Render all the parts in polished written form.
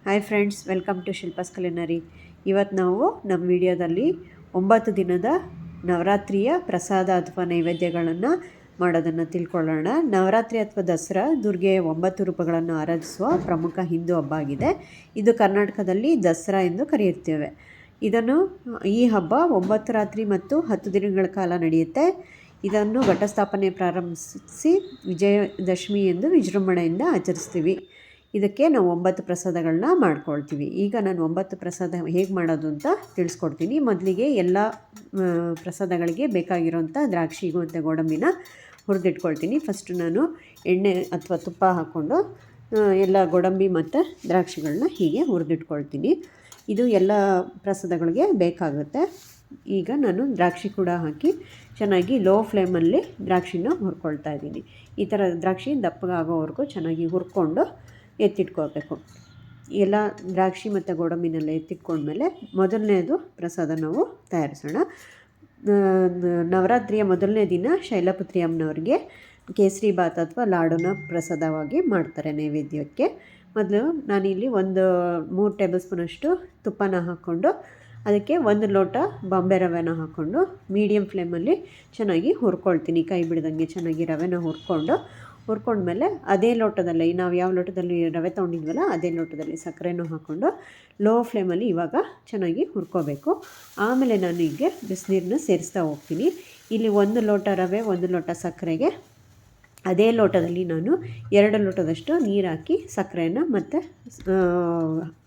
Hi friends, welcome to Shilpa's culinary. ಇವತ್ತು ನಾವು ನಮ್ಮ ವಿಡಿಯೋದಲ್ಲಿ 9 ದಿನದ ನವರಾತ್ರಿಯ ಪ್ರಸಾದ ಅಥವಾ ನೈವೇದ್ಯಗಳನ್ನು ಮಾಡೋದನ್ನು ತಿಳ್ಕೊಳ್ಳೋಣ. ನವರಾತ್ರಿ ಅಥವಾ ದಸರಾ ದುರ್ಗೆಯ 9 ರೂಪಗಳನ್ನು ಆರಾಧಿಸುವ ಪ್ರಮುಖ ಹಿಂದೂ ಹಬ್ಬ ಆಗಿದೆ. ಇದು ಕರ್ನಾಟಕದಲ್ಲಿ ದಸರಾ ಎಂದು ಕರೆಯುತ್ತೇವೆ. ಈ ಹಬ್ಬ 9 ರಾತ್ರಿ ಮತ್ತು 10 ದಿನಗಳ ಕಾಲ ನಡೆಯುತ್ತೆ. ಇದನ್ನು ಘಟಸ್ಥಾಪನೆ ಪ್ರಾರಂಭಿಸಿ ವಿಜಯದಶಮಿ ಎಂದು ವಿಜೃಂಭಣೆಯಿಂದ ಆಚರಿಸ್ತೀವಿ. ಇದಕ್ಕೆ ನಾವು 9 ಪ್ರಸಾದಗಳನ್ನ ಮಾಡ್ಕೊಳ್ತೀವಿ. ಈಗ ನಾನು 9 ಪ್ರಸಾದ ಹೇಗೆ ಮಾಡೋದು ಅಂತ ತಿಳಿಸ್ಕೊಡ್ತೀನಿ. ಮೊದಲಿಗೆ ಎಲ್ಲ ಪ್ರಸಾದಗಳಿಗೆ ಬೇಕಾಗಿರೋಂಥ ದ್ರಾಕ್ಷಿ ಮತ್ತು ಗೋಡಂಬಿನ ಹುರಿದಿಟ್ಕೊಳ್ತೀನಿ. ಫಸ್ಟು ನಾನು ಎಣ್ಣೆ ಅಥವಾ ತುಪ್ಪ ಹಾಕ್ಕೊಂಡು ಎಲ್ಲ ಗೋಡಂಬಿ ಮತ್ತು ದ್ರಾಕ್ಷಿಗಳನ್ನ ಹೀಗೆ ಹುರಿದಿಟ್ಕೊಳ್ತೀನಿ. ಇದು ಎಲ್ಲ ಪ್ರಸಾದಗಳಿಗೆ ಬೇಕಾಗುತ್ತೆ. ಈಗ ನಾನು ದ್ರಾಕ್ಷಿ ಕೂಡ ಹಾಕಿ ಚೆನ್ನಾಗಿ ಲೋ ಫ್ಲೇಮಲ್ಲಿ ದ್ರಾಕ್ಷಿನ ಹುರ್ಕೊಳ್ತಾ ಇದ್ದೀನಿ. ಈ ಥರ ದ್ರಾಕ್ಷಿ ದಪ್ಪಗಾಗೋವರೆಗೂ ಚೆನ್ನಾಗಿ ಹುರ್ಕೊಂಡು ಎತ್ತಿಟ್ಕೋಬೇಕು. ಎಲ್ಲ ದ್ರಾಕ್ಷಿ ಮತ್ತು ಗೋಡಂಬಿನೆಲ್ಲ ಎತ್ತಿಟ್ಕೊಂಡ್ಮೇಲೆ ಮೊದಲನೇದು ಪ್ರಸಾದ ನಾವು ತಯಾರಿಸೋಣ. ನವರಾತ್ರಿಯ ಮೊದಲನೇ ದಿನ ಶೈಲಪುತ್ರಿ ಅಮ್ಮನವ್ರಿಗೆ ಕೇಸರಿ ಬಾತ್ ಅಥವಾ ಲಾಡುನ ಪ್ರಸಾದವಾಗಿ ಮಾಡ್ತಾರೆ ನೈವೇದ್ಯಕ್ಕೆ. ಮೊದಲು ನಾನಿಲ್ಲಿ 3 ಟೇಬಲ್ ಸ್ಪೂನಷ್ಟು ತುಪ್ಪನ ಹಾಕ್ಕೊಂಡು ಅದಕ್ಕೆ 1 ಲೋಟ ಬಾಂಬೆ ರವೆನ ಹಾಕ್ಕೊಂಡು ಮೀಡಿಯಮ್ ಫ್ಲೇಮಲ್ಲಿ ಚೆನ್ನಾಗಿ ಹುರ್ಕೊಳ್ತೀನಿ. ಕೈ ಬಿಡ್ದಂಗೆ ಚೆನ್ನಾಗಿ ರವೆನ ಹುರ್ಕೊಂಡ್ಮೇಲೆ ಅದೇ ಲೋಟದಲ್ಲಿ ನಾವು ಯಾವ ಲೋಟದಲ್ಲಿ ರವೆ ತೊಗೊಂಡಿದ್ವಲ್ಲ ಅದೇ ಲೋಟದಲ್ಲಿ ಸಕ್ಕರೆನೂ ಹಾಕ್ಕೊಂಡು ಲೋ ಫ್ಲೇಮಲ್ಲಿ ಇವಾಗ ಚೆನ್ನಾಗಿ ಹುರ್ಕೋಬೇಕು. ಆಮೇಲೆ ನಾನು ಹೀಗೆ ಬಿಸಿನೀರನ್ನ ಸೇರಿಸ್ತಾ ಹೋಗ್ತೀನಿ. ಇಲ್ಲಿ 1 ಲೋಟ ರವೆ 1 ಲೋಟ ಸಕ್ಕರೆಗೆ ಅದೇ ಲೋಟದಲ್ಲಿ ನಾನು 2 ಲೋಟದಷ್ಟು ನೀರು ಹಾಕಿ ಸಕ್ಕರೆನ ಮತ್ತು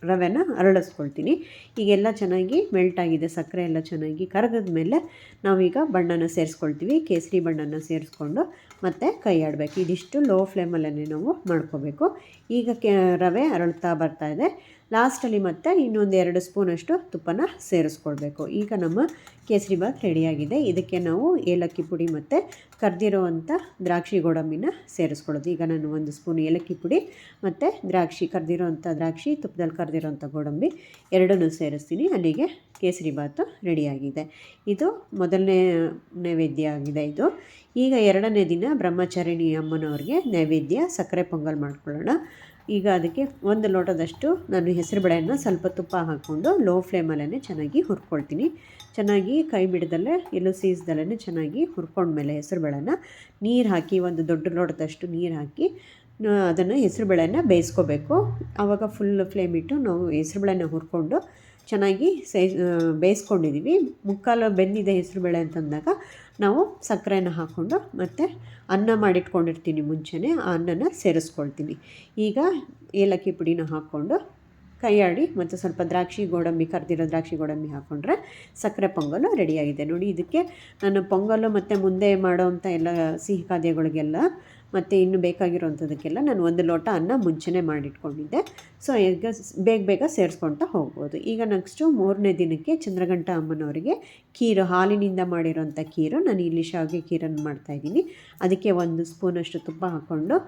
ರವೆನ ಅರಳಿಸ್ಕೊಳ್ತೀನಿ. ಈಗೆಲ್ಲ ಚೆನ್ನಾಗಿ ಮೆಲ್ಟಾಗಿದೆ, ಸಕ್ಕರೆ ಎಲ್ಲ ಚೆನ್ನಾಗಿ ಕರಗಿದ ಮೇಲೆ ನಾವೀಗ ಬಣ್ಣನ ಸೇರಿಸ್ಕೊಳ್ತೀವಿ. ಕೇಸರಿ ಬಣ್ಣನ ಸೇರಿಸ್ಕೊಂಡು ಮತ್ತು ಕೈ ಆಡಬೇಕು. ಇದಿಷ್ಟು ಲೋ ಫ್ಲೇಮಲ್ಲೇ ನಾವು ಮಾಡ್ಕೋಬೇಕು. ಈಗ ರವೆ ಅರಳ್ತಾ ಬರ್ತಾಯಿದೆ. ಲಾಸ್ಟಲ್ಲಿ ಮತ್ತೆ ಇನ್ನೊಂದು 2 ಸ್ಪೂನಷ್ಟು ತುಪ್ಪನ ಸೇರಿಸ್ಕೊಳ್ಬೇಕು. ಈಗ ನಮ್ಮ ಕೇಸರಿ ಬಾತ್ ರೆಡಿಯಾಗಿದೆ. ಇದಕ್ಕೆ ನಾವು ಏಲಕ್ಕಿ ಪುಡಿ ಮತ್ತು ಕರ್ದಿರೋವಂಥ ದ್ರಾಕ್ಷಿ ಗೋಡಂಬಿನ ಸೇರಿಸ್ಕೊಳ್ಳೋದು. ಈಗ ನಾನು 1 ಸ್ಪೂನ್ ಏಲಕ್ಕಿ ಪುಡಿ ಮತ್ತು ಕರ್ದಿರೋವಂಥ ದ್ರಾಕ್ಷಿ ತುಪ್ಪದಲ್ಲಿ ಕರ್ದಿರೋವಂಥ ಗೋಡಂಬಿ ಎರಡನ್ನೂ ಸೇರಿಸ್ತೀನಿ. ಅಲ್ಲಿಗೆ ಕೇಸರಿ ಬಾತು ರೆಡಿಯಾಗಿದೆ. ಇದು ಮೊದಲನೇ ನೈವೇದ್ಯ ಆಗಿದೆ ಇದು. ಈಗ 2ನೇ ದಿನ ಬ್ರಹ್ಮಚಾರಿಣಿ ಅಮ್ಮನವ್ರಿಗೆ ನೈವೇದ್ಯ ಸಕ್ಕರೆ ಪೊಂಗಲ್ ಮಾಡ್ಕೊಳ್ಳೋಣ. ಈಗ ಅದಕ್ಕೆ 1 ಲೋಟದಷ್ಟು ನಾನು ಹೆಸರುಬೇಳೆಯನ್ನು ಸ್ವಲ್ಪ ತುಪ್ಪ ಹಾಕ್ಕೊಂಡು ಲೋ ಫ್ಲೇಮಲ್ಲೇ ಚೆನ್ನಾಗಿ ಹುರ್ಕೊಳ್ತೀನಿ. ಚೆನ್ನಾಗಿ ಕೈ ಬಿಡದಲ್ಲೇ ಎಲ್ಲೂ ಸೀಸ್ದಲ್ಲೇ ಚೆನ್ನಾಗಿ ಹುರ್ಕೊಂಡ್ಮೇಲೆ ಹೆಸರುಬೇಳೆನ ನೀರು ಹಾಕಿ 1 ದೊಡ್ಡ ಲೋಟದಷ್ಟು ನೀರು ಹಾಕಿ ಅದನ್ನು ಹೆಸರುಬೇಳೆನ ಬೇಯಿಸ್ಕೋಬೇಕು. ಆವಾಗ ಫುಲ್ ಫ್ಲೇಮ್ ಇಟ್ಟು ನಾವು ಹೆಸರುಬೇಳೆನ ಹುರ್ಕೊಂಡು ಚೆನ್ನಾಗಿ ಬೇಯಿಸ್ಕೊಂಡಿದ್ದೀವಿ. ಮುಕ್ಕಾಲು ಬೆಂದಿದೆ ಹೆಸರುಬೇಳೆ ಅಂತಂದಾಗ ನಾವು ಸಕ್ಕರೆನ ಹಾಕ್ಕೊಂಡು ಮತ್ತು ಅನ್ನ ಮಾಡಿಟ್ಕೊಂಡಿರ್ತೀನಿ ಮುಂಚೆನೇ, ಆ ಅನ್ನನ ಸೇರಿಸ್ಕೊಳ್ತೀನಿ. ಈಗ ಏಲಕ್ಕಿ ಪುಡಿನ ಹಾಕ್ಕೊಂಡು ಕೈಯಾಡಿ ಮತ್ತು ಸ್ವಲ್ಪ ಕರ್ದಿರೋ ದ್ರಾಕ್ಷಿ ಗೋಡಂಬಿ ಹಾಕ್ಕೊಂಡ್ರೆ ಸಕ್ಕರೆ ಪೊಂಗಲು ರೆಡಿಯಾಗಿದೆ. ನೋಡಿ, ಇದಕ್ಕೆ ನಾನು ಪೊಂಗಲು ಮತ್ತು ಮುಂದೆ ಮಾಡೋವಂಥ ಎಲ್ಲ ಸಿಹಿ ಖಾದ್ಯಗಳಿಗೆಲ್ಲ ಮತ್ತು ಇನ್ನು ಬೇಕಾಗಿರೋವಂಥದ್ದಕ್ಕೆಲ್ಲ ನಾನು 1 ಲೋಟ ಅನ್ನ ಮುಂಚೆನೇ ಮಾಡಿಟ್ಕೊಂಡಿದ್ದೆ. ಸೊ ಈಗ ಬೇಗ ಸೇರಿಸ್ಕೊಳ್ತಾ ಹೋಗ್ಬೋದು. ಈಗ ನೆಕ್ಸ್ಟು 3ನೇ ದಿನಕ್ಕೆ ಚಂದ್ರಘಂಟ ಅಮ್ಮನವರಿಗೆ ಹಾಲಿನಿಂದ ಮಾಡಿರೋಂಥ ನಾನು ಇಲ್ಲಿ ಶಾವಿಗೆ ಖೀರನ್ನು ಮಾಡ್ತಾಯಿದ್ದೀನಿ. ಅದಕ್ಕೆ 1 ಸ್ಪೂನಷ್ಟು ತುಪ್ಪ ಹಾಕ್ಕೊಂಡು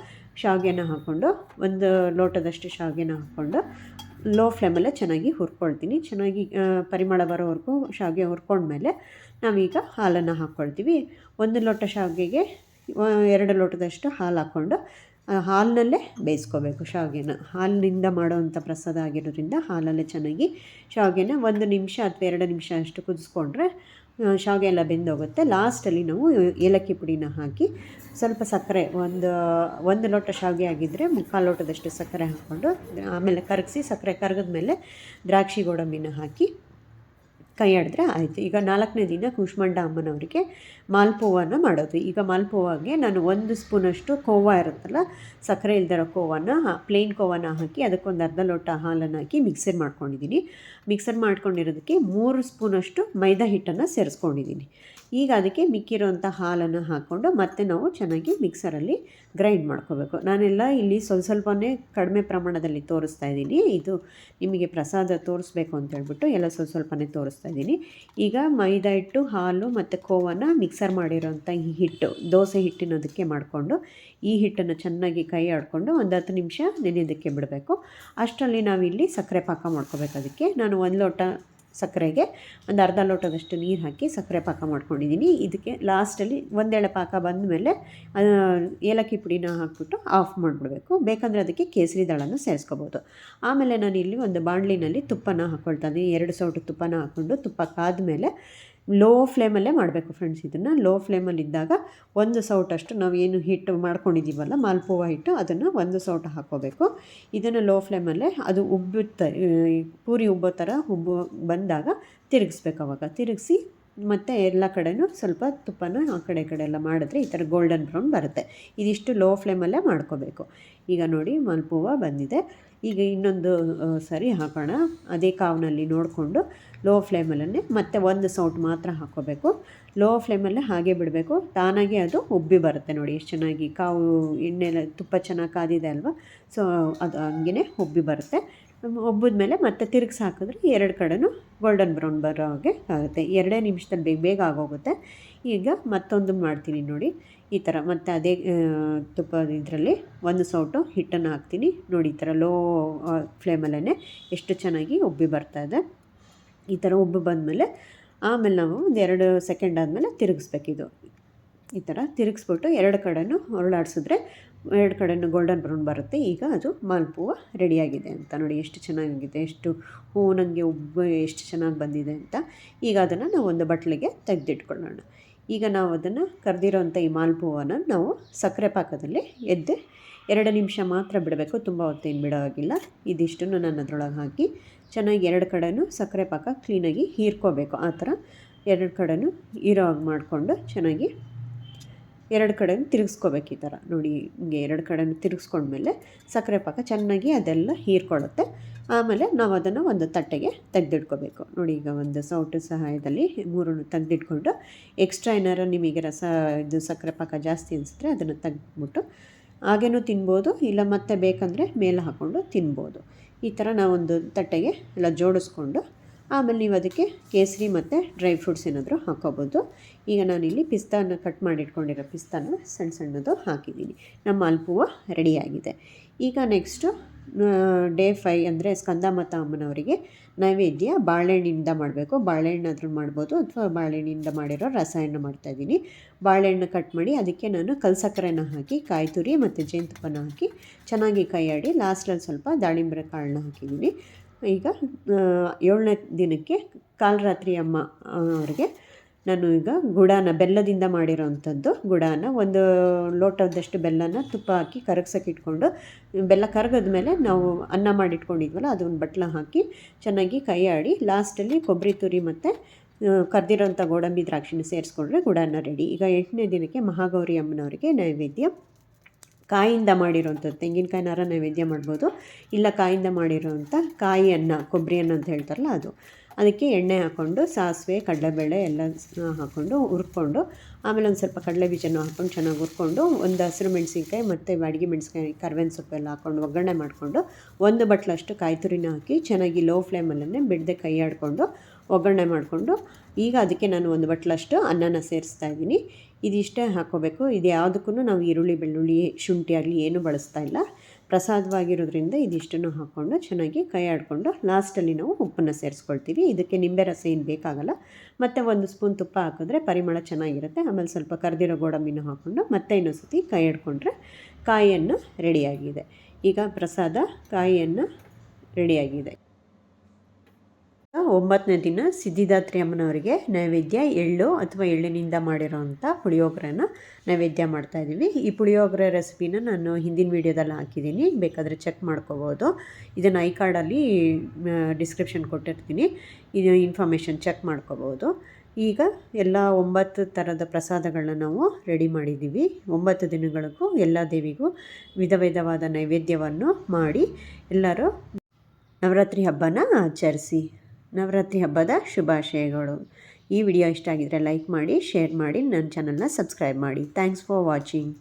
ಶಾವಿಗೆನ ಹಾಕ್ಕೊಂಡು 1 ಲೋಟದಷ್ಟು ಶಾವಿಗೆನ ಹಾಕ್ಕೊಂಡು ಲೋ ಫ್ಲೇಮಲ್ಲೇ ಚೆನ್ನಾಗಿ ಹುರ್ಕೊಳ್ತೀನಿ. ಚೆನ್ನಾಗಿ ಪರಿಮಳ ಬರೋವರೆಗೂ ಶಾವಿಗೆ ಹುರ್ಕೊಂಡ್ಮೇಲೆ ನಾವೀಗ ಹಾಲನ್ನು ಹಾಕ್ಕೊಳ್ತೀವಿ. 1 ಲೋಟ ಶಾವಿಗೆಗೆ 2 ಲೋಟದಷ್ಟು ಹಾಲು ಹಾಕ್ಕೊಂಡು ಹಾಲಿನಲ್ಲೇ ಬೇಯಿಸ್ಕೋಬೇಕು. ಶಾವಿಗೆನ ಹಾಲಿನಿಂದ ಮಾಡೋವಂಥ ಪ್ರಸಾದ ಆಗಿರೋದ್ರಿಂದ ಹಾಲಲ್ಲೇ ಚೆನ್ನಾಗಿ ಶಾವಿಗೆನ 1 ನಿಮಿಷ ಅಥವಾ 2 ನಿಮಿಷ ಅಷ್ಟು ಕುದಿಸ್ಕೊಂಡ್ರೆ ಶಾವಿಗೆ ಎಲ್ಲ ಬೆಂದೋಗುತ್ತೆ. ಲಾಸ್ಟಲ್ಲಿ ನಾವು ಏಲಕ್ಕಿ ಪುಡಿನ ಹಾಕಿ ಸ್ವಲ್ಪ ಸಕ್ಕರೆ 1 ಲೋಟ ಶಾವಿಗೆ ಆಗಿದ್ದರೆ 3/4 ಲೋಟದಷ್ಟು ಸಕ್ಕರೆ ಹಾಕ್ಕೊಂಡು ಆಮೇಲೆ ಕರಗಿಸಿ ಸಕ್ಕರೆ ಕರಗಿದ್ಮೇಲೆ ದ್ರಾಕ್ಷಿ ಗೋಡಂಬಿನ ಹಾಕಿ ಕೈ ಆಡಿದ್ರೆ ಆಯಿತು. ಈಗ 4ನೇ ದಿನ ಕೂಷ್ಮಾಂಡ ಅಮ್ಮನವರಿಗೆ ಮಾಲ್ಪೋವನ ಮಾಡೋದು. ಈಗ ಮಾಲ್ಪೋವಾಗೆ ನಾನು 1 ಸ್ಪೂನಷ್ಟು ಕೋವಾ ಇರುತ್ತಲ್ಲ, ಸಕ್ಕರೆ ಇಲ್ದಿರೋ ಕೋವಾನ ಪ್ಲೇನ್ ಕೋವಾನ ಹಾಕಿ ಅದಕ್ಕೊಂದು ಅರ್ಧ ಲೋಟ ಹಾಲನ್ನು ಹಾಕಿ ಮಿಕ್ಸರ್ ಮಾಡ್ಕೊಂಡಿದ್ದೀನಿ. ಮಿಕ್ಸರ್ ಮಾಡ್ಕೊಂಡಿರೋದಕ್ಕೆ 3 ಸ್ಪೂನಷ್ಟು ಮೈದಾ ಹಿಟ್ಟನ್ನು ಸೇರಿಸ್ಕೊಂಡಿದ್ದೀನಿ. ಈಗ ಅದಕ್ಕೆ ಮಿಕ್ಕಿರೋಂಥ ಹಾಲನ್ನು ಹಾಕ್ಕೊಂಡು ಮತ್ತೆ ನಾವು ಚೆನ್ನಾಗಿ ಮಿಕ್ಸರಲ್ಲಿ ಗ್ರೈಂಡ್ ಮಾಡ್ಕೋಬೇಕು. ನಾನೆಲ್ಲ ಇಲ್ಲಿ ಸ್ವಲ್ಪನೇ ಕಡಿಮೆ ಪ್ರಮಾಣದಲ್ಲಿ ತೋರಿಸ್ತಾ ಇದ್ದೀನಿ. ಇದು ನಿಮಗೆ ಪ್ರಸಾದ ತೋರಿಸ್ಬೇಕು ಅಂತ ಹೇಳ್ಬಿಟ್ಟು ಎಲ್ಲ ಸ್ವಲ್ಪನೇ ತೋರಿಸ್ತಾ ಇದ್ದೀನಿ. ಈಗ ಮೈದಾ ಹಿಟ್ಟು, ಹಾಲು ಮತ್ತು ಕೋವನ ಮಿಕ್ಸರ್ ಮಾಡಿರೋಂಥ ಈ ಹಿಟ್ಟು ದೋಸೆ ಹಿಟ್ಟಿನದಕ್ಕೆ ಮಾಡಿಕೊಂಡು ಈ ಹಿಟ್ಟನ್ನು ಚೆನ್ನಾಗಿ ಕೈ ಆಡಿಕೊಂಡು 10 ನಿಮಿಷ ನೆನೆಯೋದಕ್ಕೆ ಬಿಡಬೇಕು. ಅಷ್ಟರಲ್ಲಿ ನಾವಿಲ್ಲಿ ಸಕ್ಕರೆ ಪಾಕ ಮಾಡ್ಕೋಬೇಕು. ಅದಕ್ಕೆ ನಾನು 1 ಲೋಟ ಸಕ್ಕರೆಗೆ ಒಂದು ಅರ್ಧ ಲೋಟದಷ್ಟು ನೀರು ಹಾಕಿ ಸಕ್ಕರೆ ಪಾಕ ಮಾಡ್ಕೊಂಡಿದ್ದೀನಿ. ಇದಕ್ಕೆ ಲಾಸ್ಟಲ್ಲಿ ಒಂದೆಳೆ ಪಾಕ ಬಂದಮೇಲೆ ಏಲಕ್ಕಿ ಪುಡಿನ ಹಾಕ್ಬಿಟ್ಟು ಆಫ್ ಮಾಡಿಬಿಡ್ಬೇಕು. ಬೇಕಂದರೆ ಅದಕ್ಕೆ ಕೇಸರಿ ದಳನೂ ಸೇರಿಸ್ಕೋಬೋದು. ಆಮೇಲೆ ನಾನು ಇಲ್ಲಿ ಒಂದು ಬಾಣಲಿನಲ್ಲಿ ತುಪ್ಪನ ಹಾಕ್ಕೊಳ್ತಾ ಇದ್ದೀನಿ. 2 ಸೌಟು ತುಪ್ಪನ ಹಾಕ್ಕೊಂಡು ತುಪ್ಪ ಕಾದ್ಮೇಲೆ ಲೋ ಫ್ಲೇಮಲ್ಲೇ ಮಾಡಬೇಕು ಫ್ರೆಂಡ್ಸ್. ಇದನ್ನು ಲೋ ಫ್ಲೇಮಲ್ಲಿದ್ದಾಗ 1 ಸೌಟಷ್ಟು ನಾವು ಏನು ಹಿಟ್ಟು ಮಾಡ್ಕೊಂಡಿದ್ದೀವಲ್ಲ ಮಾಲ್ಪುವ ಹಿಟ್ಟು, ಅದನ್ನು 1 ಸೌಟು ಹಾಕ್ಕೋಬೇಕು. ಇದನ್ನು ಲೋ ಫ್ಲೇಮಲ್ಲೇ ಅದು ಉಬ್ಬುತ್ತೆ, ಪೂರಿ ಉಬ್ಬೋ ಥರ ಬಂದಾಗ ತಿರುಗಿಸ್ಬೇಕು. ಅವಾಗ ತಿರುಗಿಸಿ ಮತ್ತು ಎಲ್ಲ ಕಡೆಯೂ ಸ್ವಲ್ಪ ತುಪ್ಪನ ಆ ಕಡೆ ಎಲ್ಲ ಮಾಡಿದ್ರೆ ಈ ಥರ ಗೋಲ್ಡನ್ ಬ್ರೌನ್ ಬರುತ್ತೆ. ಇದಿಷ್ಟು ಲೋ ಫ್ಲೇಮಲ್ಲೇ ಮಾಡ್ಕೋಬೇಕು. ಈಗ ನೋಡಿ ಮಾಲ್ಪುವ ಬಂದಿದೆ. ಈಗ ಇನ್ನೊಂದು ಸರಿ ಹಾಕೋಣ. ಅದೇ ಕಾವಿನಲ್ಲಿ ನೋಡಿಕೊಂಡು ಲೋ ಫ್ಲೇಮಲ್ಲೇ ಮತ್ತೆ 1 ಸೌಟ್ ಮಾತ್ರ ಹಾಕ್ಕೋಬೇಕು. ಲೋ ಫ್ಲೇಮಲ್ಲೇ ಹಾಗೆ ಬಿಡಬೇಕು. ತಾನಾಗೆ ಅದು ಉಬ್ಬಿ ಬರುತ್ತೆ. ನೋಡಿ ಎಷ್ಟು ಚೆನ್ನಾಗಿ ಕಾವು ಎಣ್ಣೆ ತುಪ್ಪ ಚೆನ್ನಾಗಿ ಕಾದಿದೆ ಅಲ್ವಾ. ಸೊ ಅದು ಹಂಗೆ ಉಬ್ಬಿ ಬರುತ್ತೆ. ಒಬ್ಬದ ಮೇಲೆ ಮತ್ತೆ ತಿರುಗಿಸಿ ಹಾಕಿದ್ರೆ 2 ಕಡೆನೂ ಗೋಲ್ಡನ್ ಬ್ರೌನ್ ಬರೋ ಹಾಗೆ ಆಗುತ್ತೆ. 2 ನಿಮಿಷದಲ್ಲಿ ಬೇಗ ಆಗೋಗುತ್ತೆ. ಈಗ ಮತ್ತೊಂದು ಮಾಡ್ತೀನಿ ನೋಡಿ ಈ ಥರ. ಮತ್ತು ಅದೇ ತುಪ್ಪ ಇದರಲ್ಲಿ 1 ಸೌಟು ಹಿಟ್ಟನ್ನು ಹಾಕ್ತೀನಿ. ನೋಡಿ ಈ ಥರ ಲೋ ಫ್ಲೇಮಲ್ಲೇ ಎಷ್ಟು ಚೆನ್ನಾಗಿ ಉಬ್ಬಿ ಬರ್ತಾಯಿದೆ. ಈ ಥರ ಉಬ್ಬಿ ಬಂದಮೇಲೆ ಆಮೇಲೆ ನಾವು ಒಂದು 2 ಸೆಕೆಂಡ್ ಆದಮೇಲೆ ತಿರುಗಿಸ್ಬೇಕಿದು. ಈ ಥರ ತಿರುಗಿಸ್ಬಿಟ್ಟು 2 ಕಡೆನೂ ಹೊರಳಾಡಿಸಿದ್ರೆ 2 ಕಡೆನೂ ಗೋಲ್ಡನ್ ಬ್ರೌನ್ ಬರುತ್ತೆ. ಈಗ ಅದು ಮಾಲ್ಪುವ ರೆಡಿಯಾಗಿದೆ ಅಂತ ನೋಡಿ ಎಷ್ಟು ಚೆನ್ನಾಗಿದೆ, ಎಷ್ಟು ಹೂನಂಗೆ ಉಬ್ಬು ಎಷ್ಟು ಚೆನ್ನಾಗಿ ಬಂದಿದೆ ಅಂತ. ಈಗ ಅದನ್ನು ನಾವು ಒಂದು ಬಟ್ಲಿಗೆ ತೆಗೆದಿಟ್ಕೊಳ್ಳೋಣ. ಈಗ ನಾವು ಅದನ್ನು ಕರೆದಿರೋಂಥ ಈ ಮಾಲ್ಪುವನ ನಾವು ಸಕ್ಕರೆ ಪಾಕದಲ್ಲಿ 2 ನಿಮಿಷ ಮಾತ್ರ ಬಿಡಬೇಕು, ತುಂಬ ಹೊತ್ತೇನು ಬಿಡೋ ಹಾಗಿಲ್ಲ. ಇದಿಷ್ಟನ್ನು ನಾನು ಅದರೊಳಗೆ ಹಾಕಿ ಚೆನ್ನಾಗಿ 2 ಕಡೆನೂ ಸಕ್ಕರೆ ಪಾಕ ಕ್ಲೀನಾಗಿ ಹೀರ್ಕೋಬೇಕು. ಆ ಥರ 2 ಕಡೆನೂ ಹೀರೋ ಹಾಗೆ ಮಾಡಿಕೊಂಡು ಚೆನ್ನಾಗಿ 2 ಕಡೆನೂ ತಿರುಗಿಸ್ಕೋಬೇಕು. ಈ ಥರ ನೋಡಿ ಹಿಂಗೆ 2 ಕಡೆನೂ ತಿರುಗಿಸ್ಕೊಂಡ್ಮೇಲೆ ಸಕ್ಕರೆ ಪಾಕ ಚೆನ್ನಾಗಿ ಅದೆಲ್ಲ ಹೀರ್ಕೊಳ್ಳುತ್ತೆ. ಆಮೇಲೆ ನಾವು ಅದನ್ನು ಒಂದು ತಟ್ಟೆಗೆ ತೆಗೆದಿಟ್ಕೋಬೇಕು. ನೋಡಿ ಈಗ ಒಂದು ಸೌಟು ಸಹಾಯದಲ್ಲಿ 3 ತೆಗೆದಿಟ್ಕೊಂಡು ಎಕ್ಸ್ಟ್ರಾ ಏನಾರು ನಿಮಗೆ ಇದು ಸಕ್ಕರೆ ಪಾಕ ಜಾಸ್ತಿ ಅನಿಸಿದ್ರೆ ಅದನ್ನು ತೆಗೆದ್ಬಿಟ್ಟು ಹಾಗೇನೂ ತಿನ್ಬೋದು, ಇಲ್ಲ ಮತ್ತೆ ಬೇಕಂದರೆ ಮೇಲೆ ಹಾಕ್ಕೊಂಡು ತಿನ್ಬೋದು. ಈ ಥರ ನಾವೊಂದು ತಟ್ಟೆಗೆ ಎಲ್ಲ ಜೋಡಿಸ್ಕೊಂಡು ಆಮೇಲೆ ನೀವು ಅದಕ್ಕೆ ಕೇಸರಿ ಮತ್ತು ಡ್ರೈ ಫ್ರೂಟ್ಸ್ ಏನಾದರೂ ಹಾಕ್ಕೋಬೋದು. ಈಗ ನಾನಿಲ್ಲಿ ಪಿಸ್ತಾನ ಕಟ್ ಮಾಡಿಟ್ಕೊಂಡಿರೋ ಪಿಸ್ತಾನ ಸಣ್ಣದು ಹಾಕಿದ್ದೀನಿ. ನಮ್ಮ ಮಾಲ್ಪುವ ರೆಡಿಯಾಗಿದೆ. ಈಗ ನೆಕ್ಸ್ಟು ಡೇ 5 ಅಂದರೆ ಸ್ಕಂದಮಾತಾ ಅಮ್ಮನವರಿಗೆ ನೈವೇದ್ಯ ಬಾಳೆಹಣ್ಣಿಂದ ಮಾಡಬೇಕು. ಬಾಳೆಹಣ್ಣಾದರೂ ಮಾಡ್ಬೋದು ಅಥವಾ ಬಾಳೆಹಣ್ಣಿಂದ ಮಾಡಿರೋ ರಸಾಯನ ಮಾಡ್ತಾಯಿದ್ದೀನಿ. ಬಾಳೆಹಣ್ಣು ಕಟ್ ಮಾಡಿ ಅದಕ್ಕೆ ನಾನು ಕಲ್ಸಕ್ಕರೆನ ಹಾಕಿ ಕಾಯಿ ತುರಿ ಮತ್ತು ಜೇನುತುಪ್ಪನ ಹಾಕಿ ಚೆನ್ನಾಗಿ ಕೈಯಾಡಿ ಲಾಸ್ಟಲ್ಲಿ ಸ್ವಲ್ಪ ದಾಳಿಂಬೆ ಕಾಳನ್ನ ಹಾಕಿದ್ದೀನಿ. ಈಗ 7ನೇ ದಿನಕ್ಕೆ ಕಾಲರಾತ್ರಿ ಅಮ್ಮ ಅವರಿಗೆ ನಾನು ಈಗ ಬೆಲ್ಲದಿಂದ ಮಾಡಿರೋವಂಥದ್ದು ಗುಡಾನ 1 ಲೋಟದಷ್ಟು ಬೆಲ್ಲನ ತುಪ್ಪ ಹಾಕಿ ಕರಗ್ಸೋಕೆ ಇಟ್ಕೊಂಡು, ಬೆಲ್ಲ ಕರಗದ ಮೇಲೆ ನಾವು ಅನ್ನ ಮಾಡಿಟ್ಕೊಂಡಿದ್ವಲ್ಲ ಅದೊಂದು ಬಟ್ಲ ಹಾಕಿ ಚೆನ್ನಾಗಿ ಕೈಯಾಡಿ ಲಾಸ್ಟಲ್ಲಿ ಕೊಬ್ಬರಿ ತುರಿ ಮತ್ತು ಕರ್ದಿರೋಂಥ ಗೋಡಂಬಿ ದ್ರಾಕ್ಷಿನ ಸೇರಿಸ್ಕೊಂಡ್ರೆ ಗುಡಾನ ರೆಡಿ. ಈಗ 8ನೇ ದಿನಕ್ಕೆ ಮಹಾಗೌರಿ ಅಮ್ಮನವರಿಗೆ ನೈವೇದ್ಯ ಕಾಯಿಂದ ಮಾಡಿರೋಂಥದ್ದು, ತೆಂಗಿನಕಾಯಿನಾರ ನೈವೇದ್ಯ ಮಾಡ್ಬೋದು, ಇಲ್ಲ ಕಾಯಿಂದ ಮಾಡಿರೋಂಥ ಕಾಯಿ ಅನ್ನ, ಕೊಬ್ಬರಿ ಅನ್ನ ಅಂತ ಹೇಳ್ತಾರಲ್ಲ ಅದು. ಅದಕ್ಕೆ ಎಣ್ಣೆ ಹಾಕ್ಕೊಂಡು ಸಾಸಿವೆ ಕಡಲೆಬೇಳೆ ಎಲ್ಲ ಹಾಕ್ಕೊಂಡು ಹುರ್ಕೊಂಡು ಆಮೇಲೆ ಒಂದು ಸ್ವಲ್ಪ ಕಡಲೆ ಬೀಜನ ಹಾಕ್ಕೊಂಡು ಚೆನ್ನಾಗಿ ಹುರ್ಕೊಂಡು ಒಂದು ಹಸಿರು ಮೆಣಸಿನ್ಕಾಯಿ ಮತ್ತು ಅಡುಗೆ ಮೆಣಸಿನ್ಕಾಯಿ ಕರ್ಬೇವಿನ ಸೊಪ್ಪೆಲ್ಲ ಹಾಕ್ಕೊಂಡು ಒಗ್ಗರಣೆ ಮಾಡಿಕೊಂಡು 1 ಬಟ್ಲಷ್ಟು ಕಾಯಿ ತುರಿನ ಹಾಕಿ ಚೆನ್ನಾಗಿ ಲೋ ಫ್ಲೇಮಲ್ಲೇ ಬಿಡದೆ ಕೈ ಆಡಿಕೊಂಡು ಒಗ್ಗರಣೆ ಮಾಡಿಕೊಂಡು ಈಗ ಅದಕ್ಕೆ ನಾನು 1 ಬಟ್ಲಷ್ಟು ಅನ್ನನ ಸೇರಿಸ್ತಾ ಇದ್ದೀನಿ. ಇದಿಷ್ಟೇ ಹಾಕ್ಕೋಬೇಕು. ಇದು ಯಾವುದಕ್ಕೂ ನಾವು ಈರುಳ್ಳಿ ಬೆಳ್ಳುಳ್ಳಿ ಶುಂಠಿ ಆಗಲಿ ಏನೂ ಬಳಸ್ತಾ ಇಲ್ಲ. ಪ್ರಸಾದವಾಗಿರೋದ್ರಿಂದ ಇದಿಷ್ಟನ್ನು ಹಾಕ್ಕೊಂಡು ಚೆನ್ನಾಗಿ ಕೈ ಆಡಿಕೊಂಡು ಲಾಸ್ಟಲ್ಲಿ ನಾವು ಉಪ್ಪನ್ನು ಸೇರಿಸ್ಕೊಳ್ತೀವಿ. ಇದಕ್ಕೆ ನಿಂಬೆ ರಸ ಏನು ಬೇಕಾಗಲ್ಲ. ಮತ್ತು 1 ಸ್ಪೂನ್ ತುಪ್ಪ ಹಾಕಿದ್ರೆ ಪರಿಮಳ ಚೆನ್ನಾಗಿರುತ್ತೆ. ಆಮೇಲೆ ಸ್ವಲ್ಪ ಕರ್ದಿರೋ ಗೋಡಂಬಿನ ಹಾಕ್ಕೊಂಡು ಮತ್ತೆ ಇನ್ನೊಂದು ಸತಿ ಕೈ ಆಡಿಕೊಂಡ್ರೆ ಕಾಯಿಯನ್ನು ರೆಡಿಯಾಗಿದೆ. ಈಗ ಪ್ರಸಾದ ಕಾಯಿಯನ್ನು ರೆಡಿಯಾಗಿದೆ. 9ನೇ ದಿನ ಸಿದ್ಧಿದಾತ್ರಿ ಅಮ್ಮನವರಿಗೆ ನೈವೇದ್ಯ ಎಳ್ಳು ಅಥವಾ ಎಳ್ಳಿನಿಂದ ಮಾಡಿರೋವಂಥ ಪುಳಿಯೋಗರೆನ ನೈವೇದ್ಯ ಮಾಡ್ತಾಯಿದ್ದೀವಿ. ಈ ಪುಳಿಯೋಗರೆ ರೆಸಿಪಿನ ನಾನು ಹಿಂದಿನ ವೀಡಿಯೋದಲ್ಲಿ ಹಾಕಿದ್ದೀನಿ, ಬೇಕಾದರೆ ಚೆಕ್ ಮಾಡ್ಕೋಬೋದು. ಇದನ್ನು ಐ ಕಾರ್ಡಲ್ಲಿ ಡಿಸ್ಕ್ರಿಪ್ಷನ್ ಕೊಟ್ಟಿರ್ತೀನಿ, ಇದು ಇನ್ಫಾರ್ಮೇಷನ್ ಚೆಕ್ ಮಾಡ್ಕೋಬೋದು. ಈಗ ಎಲ್ಲ 9 ಥರದ ಪ್ರಸಾದಗಳನ್ನ ನಾವು ರೆಡಿ ಮಾಡಿದ್ದೀವಿ. 9 ದಿನಗಳಿಗೂ ಎಲ್ಲ ದೇವಿಗೂ ವಿಧ ವಿಧವಾದ ನೈವೇದ್ಯವನ್ನು ಮಾಡಿ ಎಲ್ಲರೂ ನವರಾತ್ರಿ ಹಬ್ಬನ ಆಚರಿಸಿ. ನವರಾತ್ರಿ ಹಬ್ಬದ ಶುಭಾಶಯಗಳು. ಈ ವಿಡಿಯೋ ಇಷ್ಟ ಆಗಿದರೆ ಲೈಕ್ ಮಾಡಿ, ಶೇರ್ ಮಾಡಿ, ನನ್ನ ಚಾನಲ್ನ ಸಬ್ಸ್ಕ್ರೈಬ್ ಮಾಡಿ. Thanks for watching.